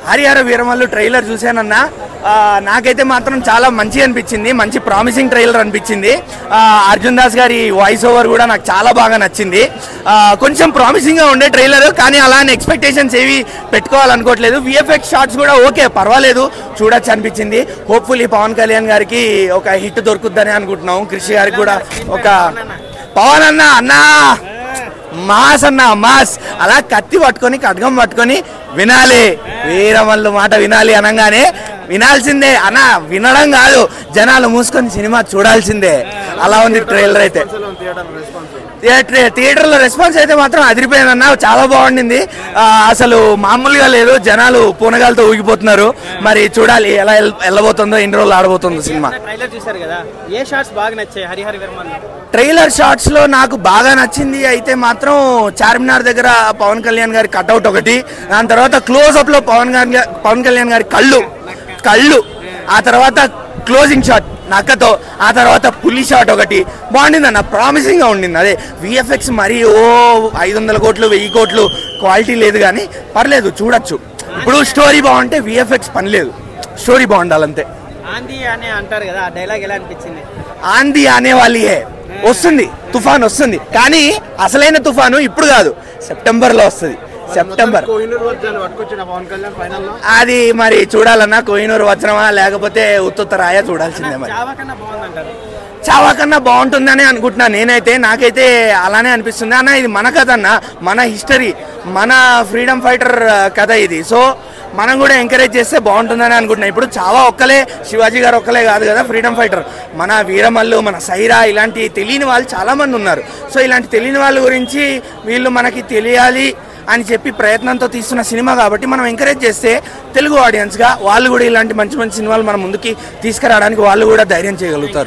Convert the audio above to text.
Harihara Veeramallu trailer చూశానన్నా, నాకైతే మాత్రం చాలా మంచి అనిపించింది, మంచి ప్రామిసింగ్ ట్రైలర్ అనిపించింది. అర్జున్ దాస్ గారి వాయిస్ ఓవర్ కూడా నాకు చాలా బాగా నచ్చింది. కొంచెం ప్రామిసింగ్గా ఉండే ట్రైలర్, కానీ అలానే ఎక్స్పెక్టేషన్స్ ఏవి పెట్టుకోవాలనుకోవట్లేదు. విఎఫ్ఎక్స్ షాట్స్ కూడా ఓకే, పర్వాలేదు, చూడొచ్చు అనిపించింది. హోప్ఫుల్లీ పవన్ కళ్యాణ్ గారికి ఒక హిట్ దొరుకుద్దని అనుకుంటున్నాం. కృషి గారికి కూడా ఒక పవన్ అన్నా మాస్ మాస్ అలా కత్తి పట్టుకొని ఖడ్గం పట్టుకొని వినాలి, వీరమల్లు మాట వినాలి అనగానే వినాల్సిందే అన్న, వినడం కాదు, జనాలు మూసుకొని సినిమా చూడాల్సిందే. అలా ఉంది ట్రైలర్ అయితే. థియేటర్లో రెస్పాన్స్ అయితే మాత్రం అదిరిపోయిందన్న, చాలా బాగుండింది. అసలు మామూలుగా లేదు, జనాలు పూనగాలతో ఊగిపోతున్నారు. మరి చూడాలి ఎలా వెళ్ళబోతుందో, ఎన్ని రోజులు ఆడబోతుందో సినిమా. ట్రైలర్ షార్ట్స్ లో నాకు బాగా నచ్చింది అయితే మాత్రం చార్మినార్ దగ్గర పవన్ కళ్యాణ్ గారి కట్అవుట్ ఒకటి, దాని తర్వాత క్లోజ్అప్ లో పవన్ కళ్యాణ్ గారి కళ్ళు, ఆ తర్వాత క్లోజింగ్ షాట్ నక్కతో, ఆ తర్వాత పులి షాట్ ఒకటి బాగుండింది అన్న, ప్రామిసింగ్ గా ఉండింది. అదే విఎఫ్ఎక్స్ మరి 500 కోట్లు 1000 కోట్లు క్వాలిటీ లేదు, కానీ పర్లేదు, చూడొచ్చు. ఇప్పుడు స్టోరీ బాగుంటే విఎఫ్ఎక్స్ పని లేదు, స్టోరీ బాగుండాలంతే. ఆంధీ అనే అంటారు కదా, ఆ డైలాగ్ ఎలా అనిపించింది? ఆంధీ అనే వాళ్ళే వస్తుంది, తుఫాన్ వస్తుంది, కానీ అసలైన తుఫాను ఇప్పుడు కాదు, సెప్టెంబర్ లో వస్తుంది. సెప్టెంబర్ అది మరి చూడాలన్నా, కోహినూరు వచనమా లేకపోతే ఉత్తరాయ చూడాల్సిందే. మరి చావా కన్నా బాగుంటుందని అనుకుంటున్నా నేనైతే, నాకైతే అలానే అనిపిస్తుంది అన్న. ఇది మన కథ అన్న, మన హిస్టరీ, మన ఫ్రీడమ్ ఫైటర్ కథ ఇది. సో మనం కూడా ఎంకరేజ్ చేస్తే బాగుంటుందని అనుకుంటున్నాం. ఇప్పుడు చావా ఒక్కలే, శివాజీ గారు ఒక్కలే కాదు కదా ఫ్రీడమ్ ఫైటర్, మన వీరమల్లు, మన సైరా, ఇలాంటి తెలియని వాళ్ళు చాలా మంది ఉన్నారు. సో ఇలాంటి తెలియని వాళ్ళ గురించి వీళ్ళు మనకి తెలియాలి అని చెప్పి ప్రయత్నంతో తీస్తున్న సినిమా కాబట్టి మనం ఎంకరేజ్ చేస్తే తెలుగు ఆడియన్స్గా వాళ్ళు కూడా ఇలాంటి మంచి మంచి సినిమాలు మన ముందుకి తీసుకురావడానికి వాళ్ళు కూడా ధైర్యం చేయగలుగుతారు.